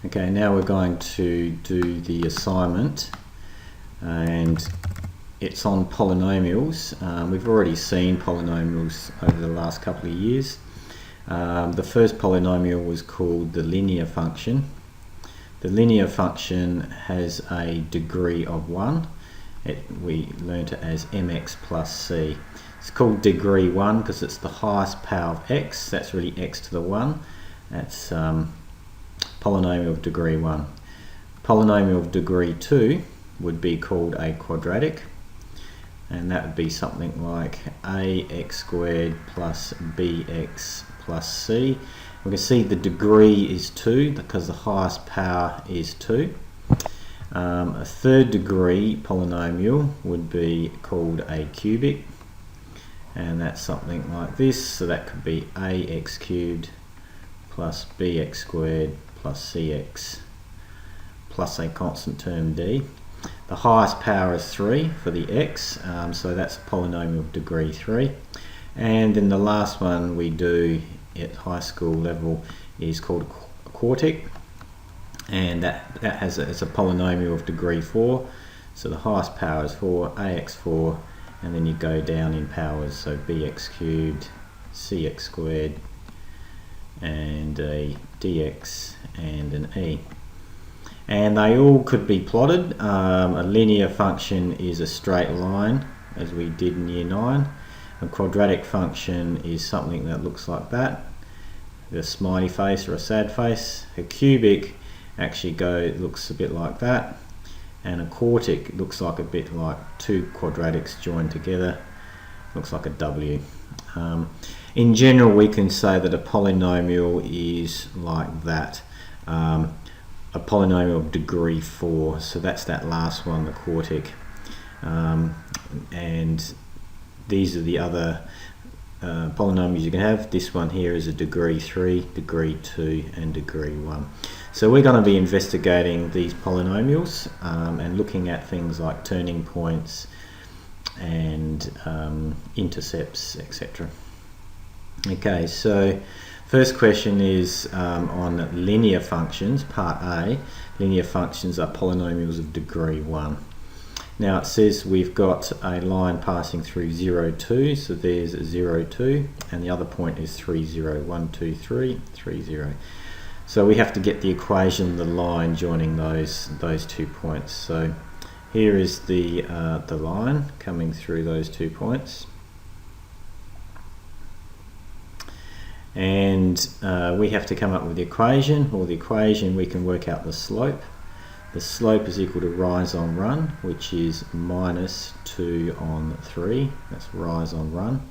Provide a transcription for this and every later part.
Okay, now we're going to do the assignment, and it's on polynomials. We've already seen polynomials over the last couple of years. The first polynomial was called the linear function. The linear function has a degree of 1. We learnt it as mx plus c. It's called degree 1 because it's the highest power of x. That's really x to the 1. That's polynomial of degree 1. Polynomial of degree 2 would be called a quadratic, and that would be something like ax squared plus bx plus c. We can see the degree is 2 because the highest power is 2. A third degree polynomial would be called a cubic, and that's something like this. So that could be ax cubed plus bx squared plus cx plus a constant term d. The highest power is 3 for the x, so that's a polynomial of degree 3. And then the last one we do at high school level is called a quartic, and that has it's a polynomial of degree 4. So the highest power is 4, ax4, and then you go down in powers, so bx cubed, cx squared, and a dx and an e. And they all could be plotted. A linear function is a straight line, as we did in year 9. A quadratic function is something that looks like that, a smiley face or a sad face. A cubic actually looks a bit like that, and a quartic looks like a bit like two quadratics joined together, looks like a W. In general, we can say that a polynomial is like that, a polynomial of degree 4, so that's that last one, the quartic. And these are the other polynomials you can have. This one here is a degree 3, degree 2 and degree 1. So we're going to be investigating these polynomials and looking at things like turning points and intercepts, etc. Okay, so first question is on linear functions, part A. Linear functions are polynomials of degree 1. Now it says we've got a line passing through 0, 2, so there's 0, 2, and the other point is 3, 0, 1, 2, 3, 3, 0. So we have to get the equation of the line joining those 2 points. So here is the line coming through those 2 points. And we have to come up with the equation, or the equation we can work out the slope. The slope is equal to rise on run, which is minus 2 on 3, that's rise on run.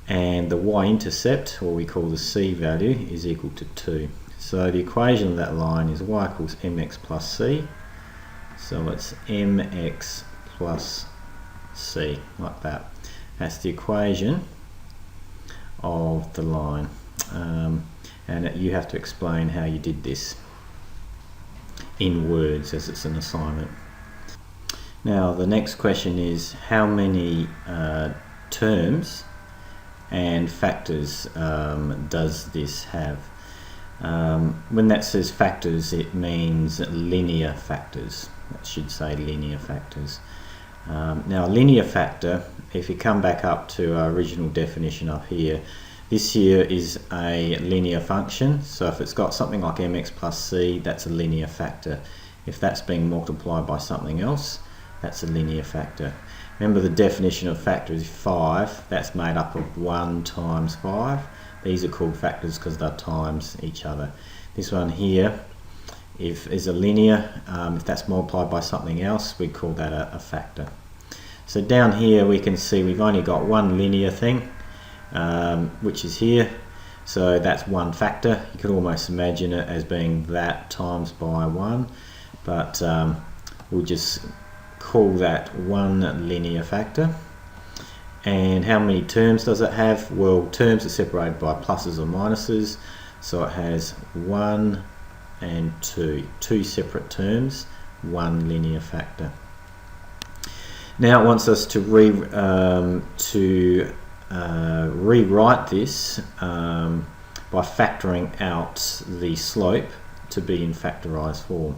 And the y-intercept, or we call the c value, is equal to 2. So the equation of that line is y equals mx plus c. So it's mx plus c, like that. That's the equation of the line, and you have to explain how you did this in words, as it's an assignment. Now the next question is how many terms and factors does this have? When that says factors, it means linear factors. That should say linear factors. Now a linear factor, if you come back up to our original definition up here, this here is a linear function, so if it's got something like mx plus c, that's a linear factor. If that's being multiplied by something else, that's a linear factor. Remember the definition of factor is 5, that's made up of 1 times 5. These are called factors because they're times each other. This one here is a linear, if that's multiplied by something else, we call that a factor. So down here we can see we've only got one linear thing, which is here, so that's one factor. You could almost imagine it as being that times by 1, but we'll just call that one linear factor. And how many terms does it have? Well, terms are separated by pluses or minuses, so it has 1 and 2 separate terms, one linear factor. Now it wants us to rewrite this by factoring out the slope to be in factorised form.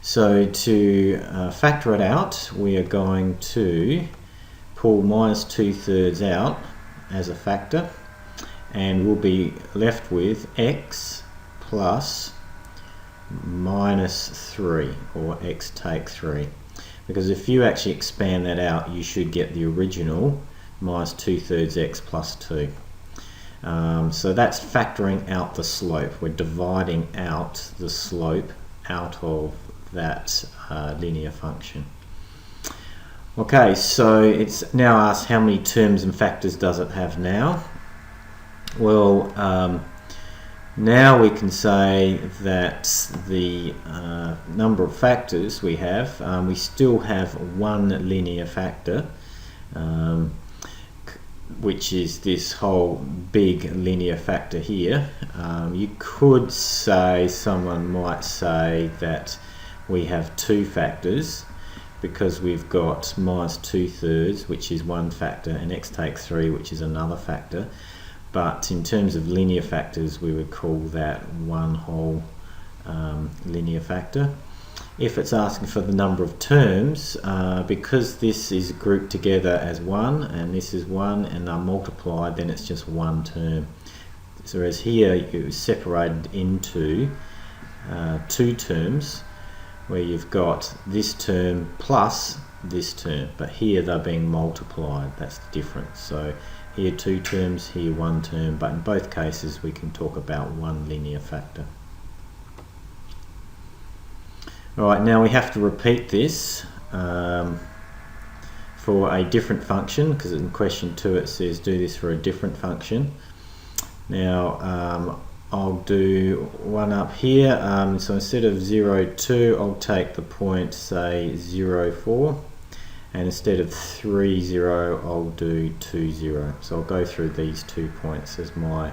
So to factor it out, we are going to pull minus 2/3 out as a factor, and we'll be left with x plus minus 3, or x take 3. Because if you actually expand that out, you should get the original minus 2/3 x plus 2. So that's factoring out the slope. We're dividing out the slope out of that linear function. Okay, so it's now asked how many terms and factors does it have now. Well, now we can say that the number of factors we have, we still have one linear factor, which is this whole big linear factor here. You could say, someone might say that we have two factors, because we've got minus 2/3, which is one factor, and x take 3, which is another factor. But in terms of linear factors, we would call that one whole linear factor. If it's asking for the number of terms, because this is grouped together as one, and this is one, and are multiplied, then it's just one term. So whereas here it was separated into two terms, where you've got this term plus this term, but here they're being multiplied. That's the difference. So here two terms, here one term, but in both cases we can talk about one linear factor. Alright, now we have to repeat this for a different function, because in question 2 it says do this for a different function. Now I'll do one up here, so instead of 0, 2, I'll take the point, say 0, 4, and instead of 3, 0, I'll do 2, 0. So I'll go through these 2 points as my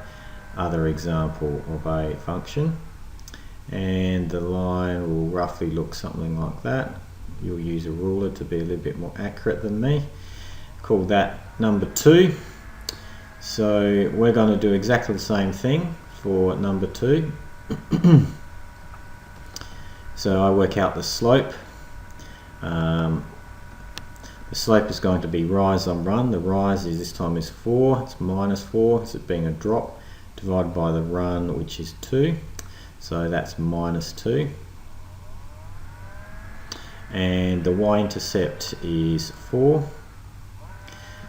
other example of a function, and the line will roughly look something like that. You'll use a ruler to be a little bit more accurate than me. Call that number 2. So we're going to do exactly the same thing for number 2. So I work out the slope. The slope is going to be rise on run. The rise is this time is 4. It's minus 4. It's being a drop, divided by the run, which is 2. So that's minus 2. And the y-intercept is 4.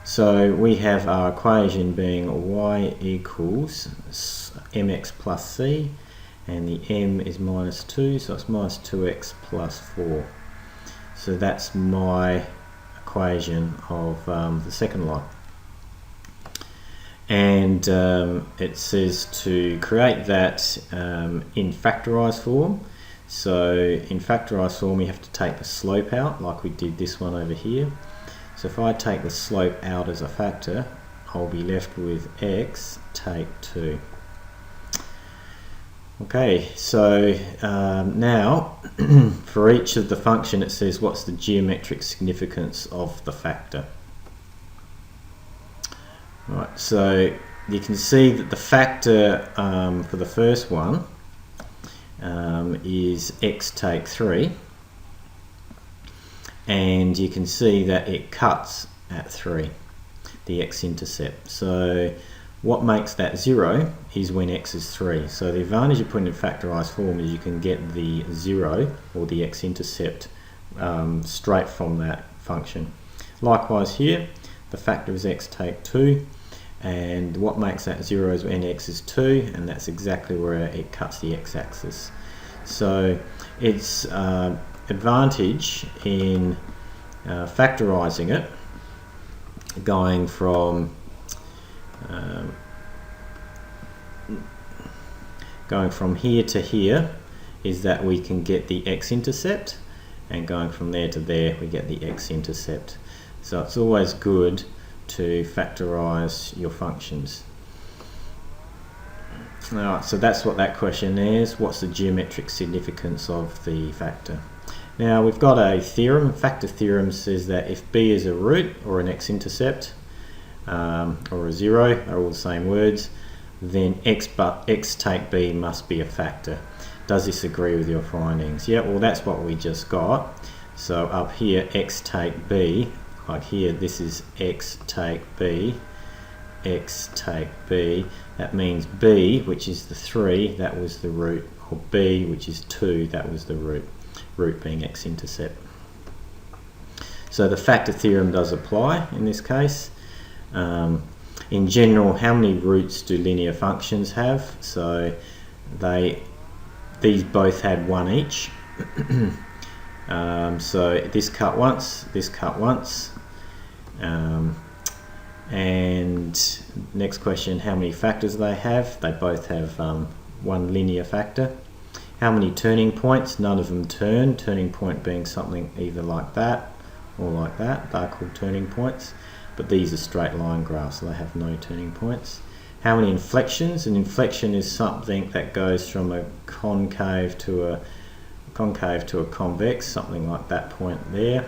So we have our equation being y equals mx plus c, and the m is minus 2, so it's minus 2x plus 4. So that's my equation of the second line. And it says to create that in factorised form. So in factorised form we have to take the slope out, like we did this one over here. So if I take the slope out as a factor, I'll be left with x take 2. Okay, so now for each of the function it says what's the geometric significance of the factor. Right, so you can see that the factor for the first one is x take 3, and you can see that it cuts at 3, the x-intercept. So what makes that 0 is when x is 3. So the advantage of putting it in factorised form is you can get the 0, or the x-intercept, straight from that function. Likewise here, the factor is x take 2, and what makes that 0 is when x is 2, and that's exactly where it cuts the x-axis. So its advantage in factorising it, going from here to here, is that we can get the x-intercept, and going from there to there we get the x-intercept. So it's always good to factorise your functions. Alright, so that's what that question is. What's the geometric significance of the factor? Now we've got a theorem. Factor theorem says that if b is a root, or an x-intercept, or a 0, are all the same words, then x take b must be a factor. Does this agree with your findings? Yeah, well that's what we just got. So up here, x take b, like here this is x take b, x take b, that means b, which is the 3, that was the root, or b, which is 2, that was the root being x-intercept. So the factor theorem does apply in this case. In general, how many roots do linear functions have? So these both had 1 each. So this cut once, and next question, how many factors do they have? They both have 1 linear factor. How many turning points? None of them turn, turning point being something either like that or like that. They're called turning points, but these are straight line graphs, so they have no turning points. How many inflections? An inflection is something that goes from a concave to a convex, something like that point there.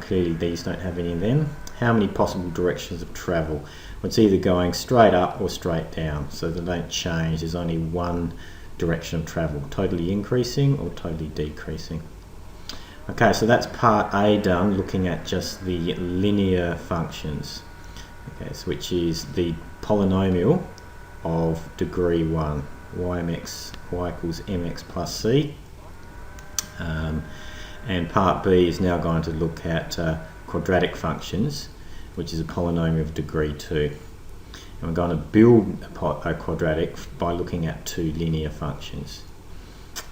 Clearly these don't have any then. How many possible directions of travel? Well, it's either going straight up or straight down, so they don't change. There's only one direction of travel, totally increasing or totally decreasing. Okay, so that's part A done, looking at just the linear functions. Okay, so which is the polynomial of degree 1, y equals mx plus c. And part B is now going to look at quadratic functions, which is a polynomial of degree 2. And we're going to build a quadratic by looking at 2 linear functions.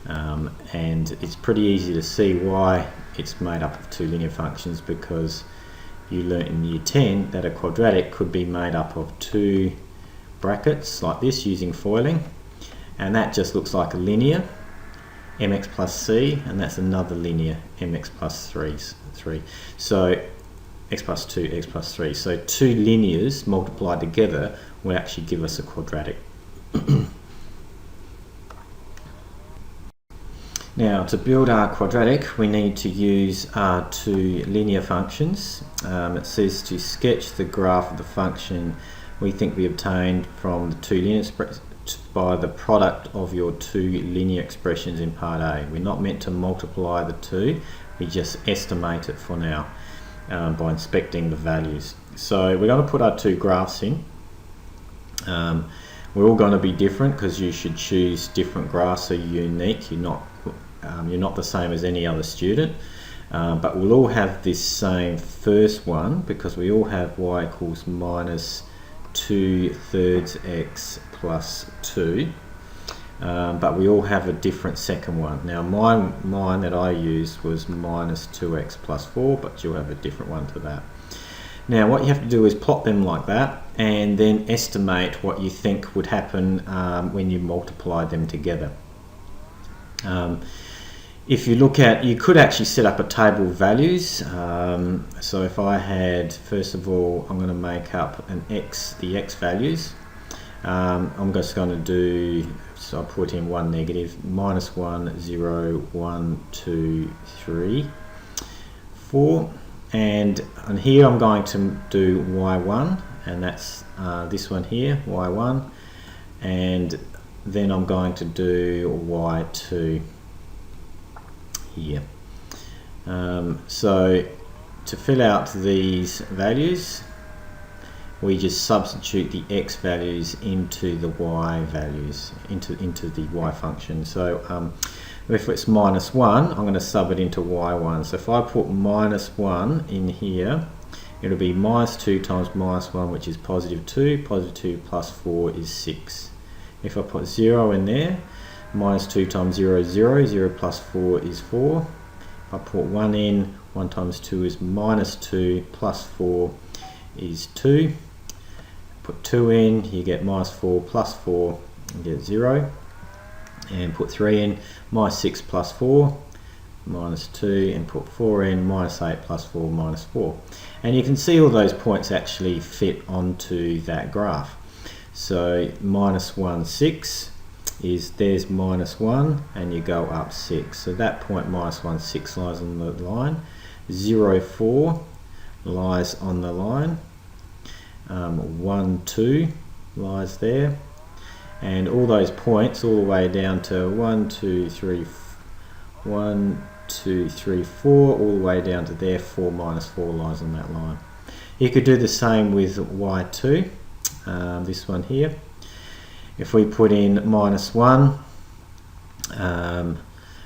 And it's pretty easy to see why it's made up of 2 linear functions, because you learnt in year 10 that a quadratic could be made up of 2 brackets like this using foiling, and that just looks like a linear mx plus c, and that's another linear mx plus 3. So x plus 2, x plus 3. So 2 linears multiplied together will actually give us a quadratic. Now, to build our quadratic, we need to use our 2 linear functions. It says to sketch the graph of the function we think we obtained from the 2 linear expressions by the product of your 2 linear expressions in part A. We're not meant to multiply the 2, we just estimate it for now by inspecting the values. So we're going to put our 2 graphs in. We're all going to be different because you should choose different graphs, so you're unique. You're not the same as any other student, but we'll all have this same first one because we all have y equals minus 2/3 x plus 2, but we all have a different second one. Now mine that I used was minus 2x plus 4, but you'll have a different one to that. Now what you have to do is plot them like that and then estimate what you think would happen when you multiply them together. If you look at, you could actually set up a table of values. So if I had, first of all, I'm going to make up the x values. I'm just going to do, so I'll put in 1 negative, minus 1, 0, 1, 2, 3, 4. And here I'm going to do y1, and that's this one here, y1. And then I'm going to do y2 here. So to fill out these values, we just substitute the x values into the y values, into the y function. So if it's minus 1, I'm going to sub it into y1. So if I put minus 1 in here, it'll be minus 2 times minus 1, which is positive 2. Positive 2 plus 4 is 6. If I put 0 in there, minus 2 times 0 is 0. 0 plus 4 is 4. If I put 1 in, 1 times 2 is minus 2, plus 4 is 2. Put 2 in, you get minus 4 plus 4, you get 0. And put 3 in, minus 6 plus 4, minus 2, and put 4 in, minus 8 plus 4, minus 4. And you can see all those points actually fit onto that graph. So minus 1, 6 is, there's minus 1, and you go up 6. So that point, minus 1, 6 lies on the line. 0, 4 lies on the line. 1, 2 lies there. and all those points all the way down to 1, 2, 3, 1, 2, 3, 4, all the way down to there, 4 minus 4 lies on that line. You could do the same with y2, this one here. If we put in -1,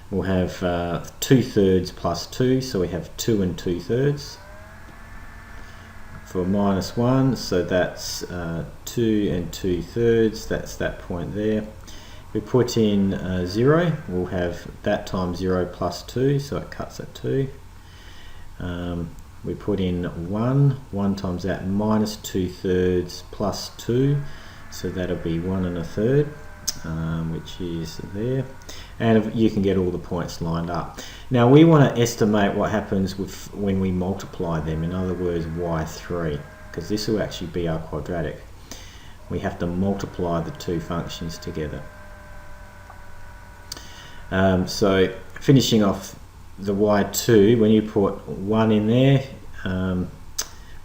we'll have 2/3 plus 2, so we have 2 2/3 for -1, so that's 2 2/3, that's that point there. We put in 0, we'll have that times 0 plus 2, so it cuts at 2. We put in 1 times that minus 2/3 plus 2, so that'll be 1 1/3, which is there. And you can get all the points lined up. Now we want to estimate what happens when we multiply them, in other words y3, because this will actually be our quadratic. We have to multiply the two functions together. So finishing off the y2, when you put 1 in there,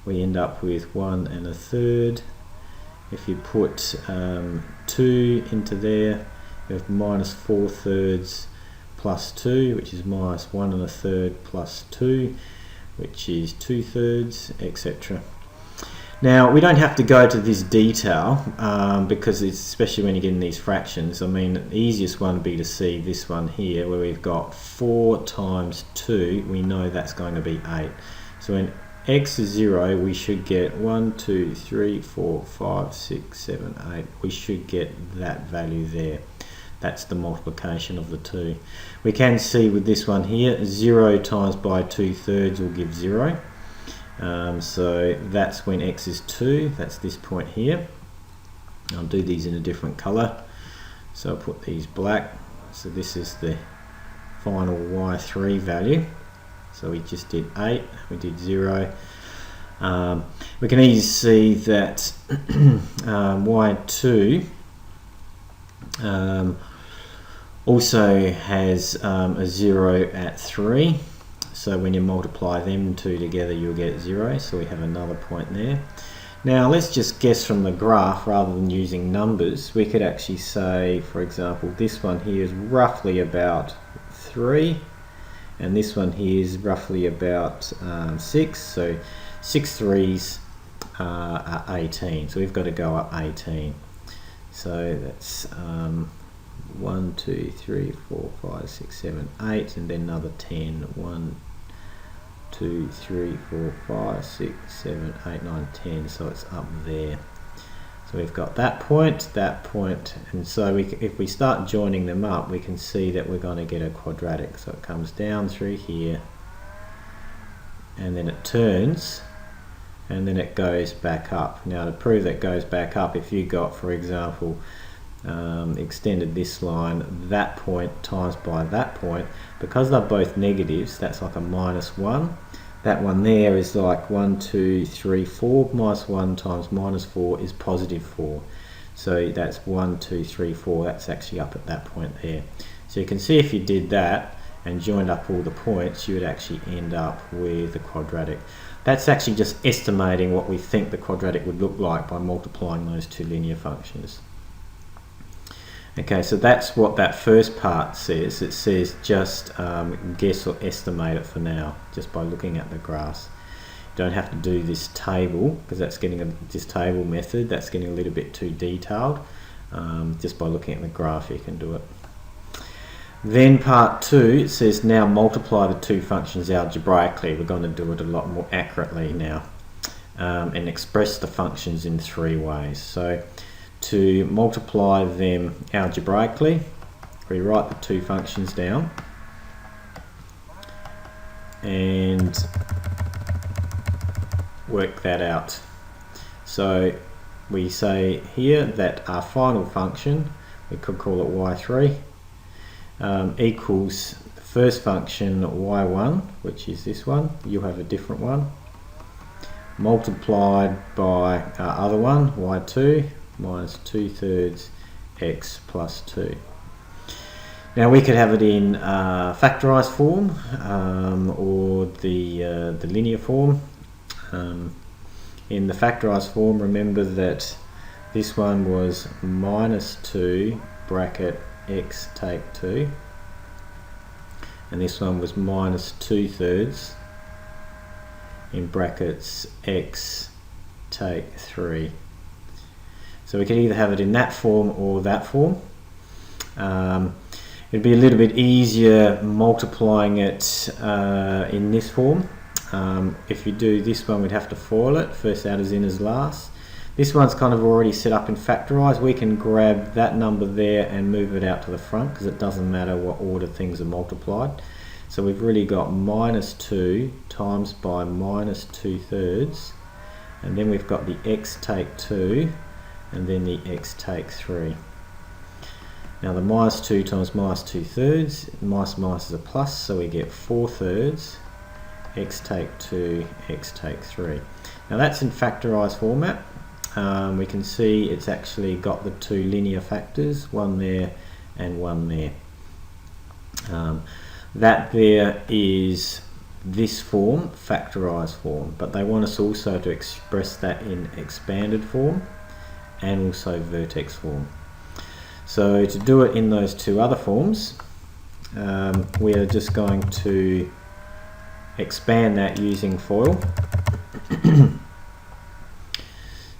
we end up with 1 1/3. If you put 2 into there, you have minus 4/3 plus 2, which is minus 1 1/3 plus 2, which is 2/3, etc. Now we don't have to go to this detail because it's, especially when you get in these fractions, I mean the easiest one would be to see this one here where we've got 4 times 2, we know that's going to be 8. So when x is 0, we should get 1, 2, 3, 4, 5, 6, 7, 8. We should get that value there. That's the multiplication of the two. We can see with this one here, 0 times by 2/3 will give 0. So that's when x is 2, that's this point here. I'll do these in a different color. So I'll put these black. So this is the final y3 value. So we just did 8, we did 0. We can easily see that y2 also has a 0 at 3. So when you multiply them two together, you'll get 0. So we have another point there. Now let's just guess from the graph rather than using numbers. We could actually say, for example, this one here is roughly about 3. And this one here is roughly about 6. So 6 3s are 18. So we've got to go up 18. So that's 1, 2, 3, 4, 5, 6, 7, 8, and then another 10. 1, 2, 3, 4, 5, 6, 7, 8, 9, 10. So it's up there. So we've got that point, and so if we start joining them up, we can see that we're going to get a quadratic. So it comes down through here, and then it turns, and then it goes back up. Now to prove that it goes back up, if you got, for example, extended this line, that point times by that point, because they're both negatives, that's like a -1. That one there is like 1, 2, 3, 4. Minus 1 times minus 4 is positive 4. So that's 1, 2, 3, 4. That's actually up at that point there. So you can see if you did that and joined up all the points, you would actually end up with a quadratic. That's actually just estimating what we think the quadratic would look like by multiplying those two linear functions. Okay, so that's what that first part says. It says just guess or estimate it for now, just by looking at the graphs. You don't have to do this table, because that's getting this table method, that's getting a little bit too detailed. Just by looking at the graph you can do it. Then part 2, it says now multiply the two functions algebraically. We're going to do it a lot more accurately now, and express the functions in 3 ways. So to multiply them algebraically, we write the two functions down and work that out. So we say here that our final function, we could call it y3, equals the first function y1, which is this one. You'll have a different one, multiplied by our other one, y2, minus 2/3 x plus 2. Now we could have it in factorised form or the linear form. In the factorised form, remember that this one was minus 2 bracket x take 2, and this one was minus 2/3 in brackets x take 3. So we can either have it in that form or that form. It'd be a little bit easier multiplying it in this form. If you do this one, we'd have to FOIL it, first out as in as last. This one's kind of already set up in factorise. We can grab that number there and move it out to the front because it doesn't matter what order things are multiplied. So we've really got minus 2 times by minus 2/3, and then we've got the x take 2 and then the x take 3. Now the minus 2 times minus 2/3, minus is a plus, so we get 4/3 x take 2, x take 3. Now that's in factorised format. We can see it's actually got the two linear factors, one there and one there. That there is this form, factorised form, but they want us also to express that in expanded form and also vertex form. So to do it in those two other forms, we are just going to expand that using FOIL.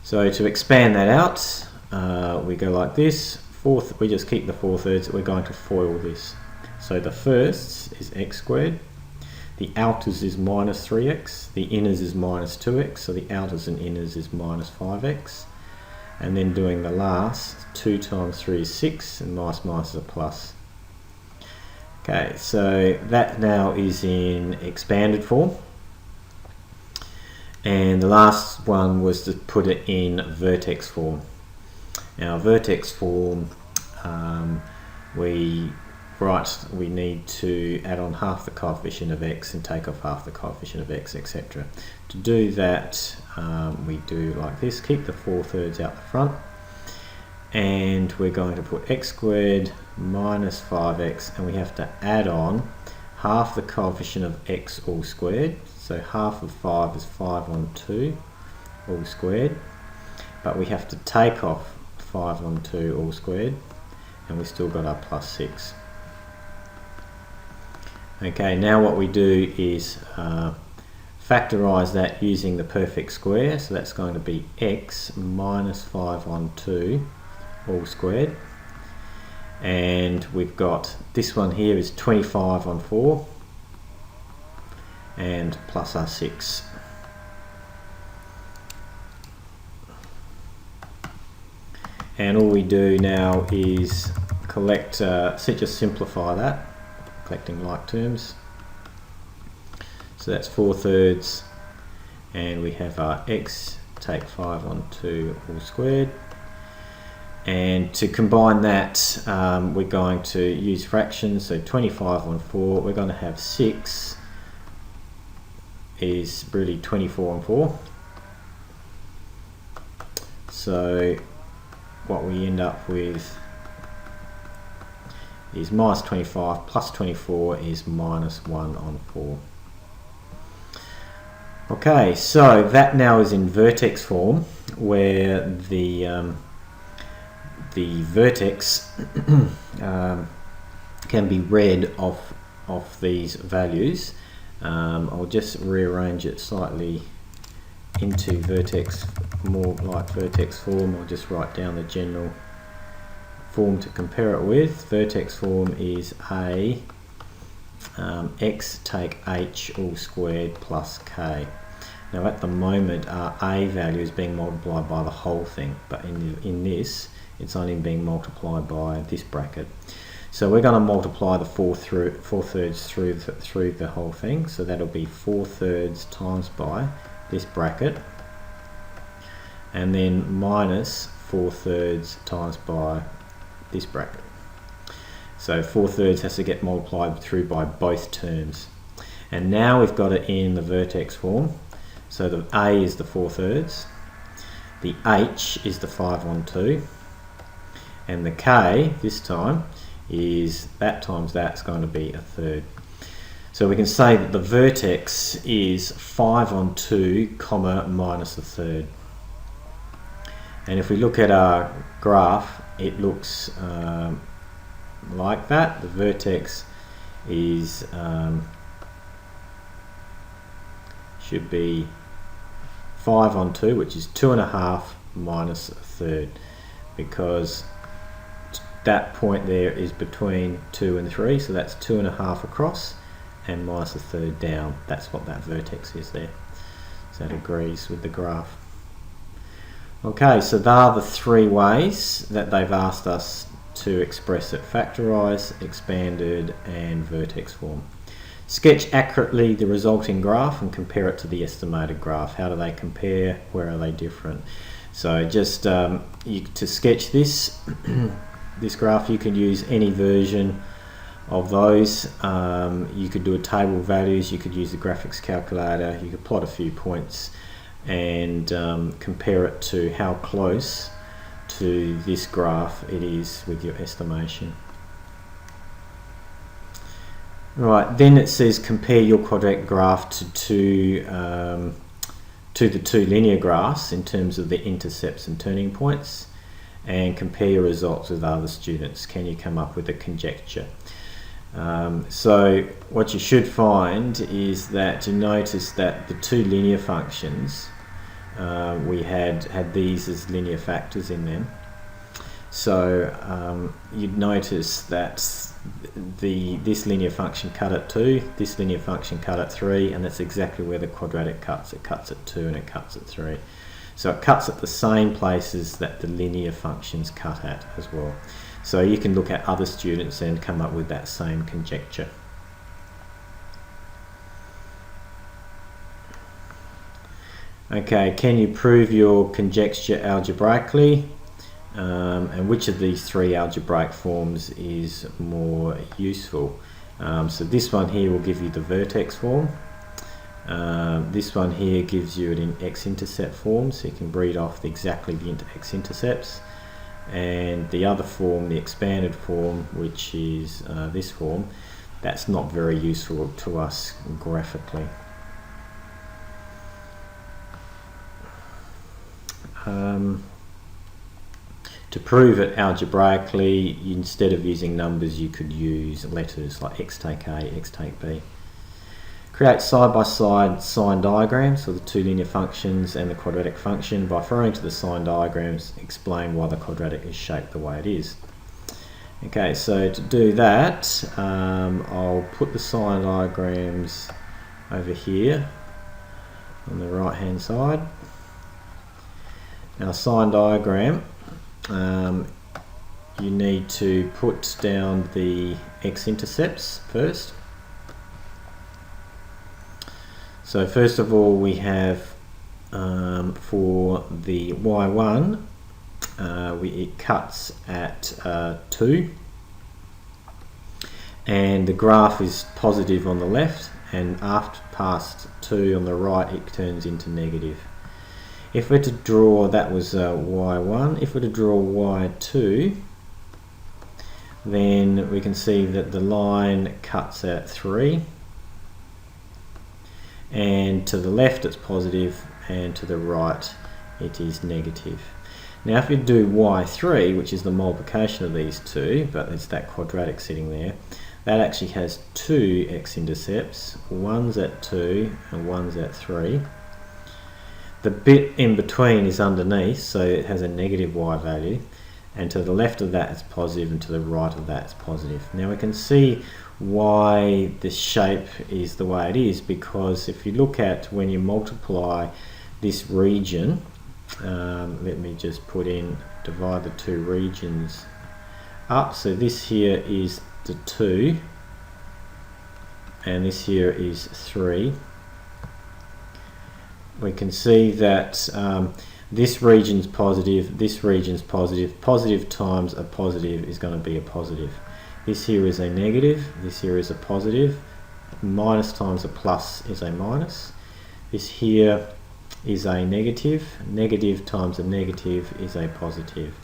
So to expand that out, we go like this. We just keep the 4/3. We're going to FOIL this. So the firsts is x squared, the outers is minus 3x, the inners is minus 2x, so the outers and inners is minus 5x. And then doing the last, 2 times 3 is 6, and minus is a plus. Okay, so that now is in expanded form. And the last one was to put it in vertex form. Now vertex form, we need to add on half the coefficient of x and take off half the coefficient of x, etc. To do that, we do like this, keep the 4/3 out the front, and we're going to put x squared minus 5x, and we have to add on half the coefficient of x all squared. So half of 5 is 5 on 2 all squared, but we have to take off 5 on 2 all squared, and we still got our plus 6. Okay, now what we do is factorise that using the perfect square, so that's going to be x minus 5 on 2 all squared, and we've got this one here is 25 on 4 and plus our 6. And all we do now is collect, just simplify that, collecting like terms. So that's 4/3, and we have our x take 5 on 2 all squared. And to combine that, we're going to use fractions, so 25 on 4, we're going to have 6 is really 24 on 4. So what we end up with is minus 25 plus 24 is minus 1 on 4. Okay, so that now is in vertex form, where the vertex can be read off these values. I'll just rearrange it slightly into vertex, more like vertex form. I'll just write down the general form to compare it with. Vertex form is a x take h all squared plus k. Now at the moment our a value is being multiplied by the whole thing, but in this it's only being multiplied by this bracket. So we're going to multiply the 4/3 through the whole thing, so that'll be 4/3 times by this bracket, and then minus 4/3 times by this bracket. So 4/3 has to get multiplied through by both terms. And now we've got it in the vertex form. So the a is the 4/3, the h is the 5 on 2, and the k this time is that times that's going to be a third. So we can say that the vertex is 5 on 2 comma minus a third. And if we look at our graph, it looks like that. The vertex is should be 5 on 2, which is 2.5 minus a third, because that point there is between 2 and 3, so that's 2.5 across and minus a third down. That's what that vertex is there. So that agrees with the graph. Okay, so there are the three ways that they've asked us to express it: factorised, expanded and vertex form. Sketch accurately the resulting graph and compare it to the estimated graph. How do they compare? Where are they different? So just to sketch this this graph, you can use any version of those. You could do a table of values, you could use the graphics calculator, you could plot a few points and compare it to how close to this graph it is with your estimation. Right, then it says compare your quadratic graph to the two linear graphs in terms of the intercepts and turning points, and compare your results with other students. Can you come up with a conjecture? So what you should find is that you notice that the two linear functions, we had these as linear factors in them. So you'd notice that this linear function cut at 2, this linear function cut at 3, and that's exactly where the quadratic cuts. It cuts at 2 and it cuts at 3. So it cuts at the same places that the linear functions cut at as well. So you can look at other students and come up with that same conjecture. Okay, can you prove your conjecture algebraically? And which of these three algebraic forms is more useful? So this one here will give you the vertex form. This one here gives you it in x-intercept form, so you can read off exactly the x-intercepts. And the other form, the expanded form, which is this form, that's not very useful to us graphically. To prove it algebraically, instead of using numbers, you could use letters like x take A, x take B. Create side-by-side sign diagrams for the two linear functions and the quadratic function. By referring to the sign diagrams, explain why the quadratic is shaped the way it is. Okay, so to do that, I'll put the sign diagrams over here on the right hand side. Now, sign diagram, you need to put down the x-intercepts first. So first of all, we have for the y1, it cuts at 2, and the graph is positive on the left, and after past 2 on the right, it turns into negative. If we're to draw, that was y1, if we're to draw y2, then we can see that the line cuts at 3, and to the left it's positive, and to the right it is negative. Now if you do y3, which is the multiplication of these two, but it's that quadratic sitting there, that actually has two x-intercepts, one's at 2 and one's at 3. The bit in between is underneath, so it has a negative y value, and to the left of that it's positive, and to the right of that it's positive. Now we can see why this shape is the way it is, because if you look at when you multiply this region, let me just put in, divide the two regions up, so this here is the 2 and this here is 3. We can see that this region's positive, this region's positive. Positive times a positive is going to be a positive. This here is a negative, this here is a positive. Minus times a plus is a minus. This here is a negative. Negative times a negative is a positive.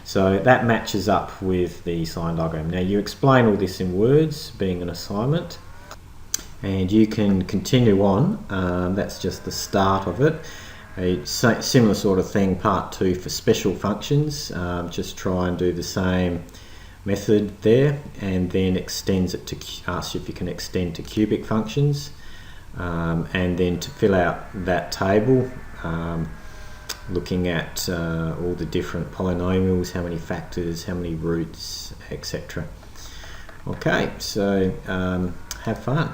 So that matches up with the sign diagram. Now you explain all this in words, being an assignment. And you can continue on, that's just the start of it, A similar sort of thing, part 2 for special functions. Just try and do the same method there, and then extends it to ask if you can extend to cubic functions, and then to fill out that table, looking at all the different polynomials, how many factors, how many roots, etc. Okay, so have fun.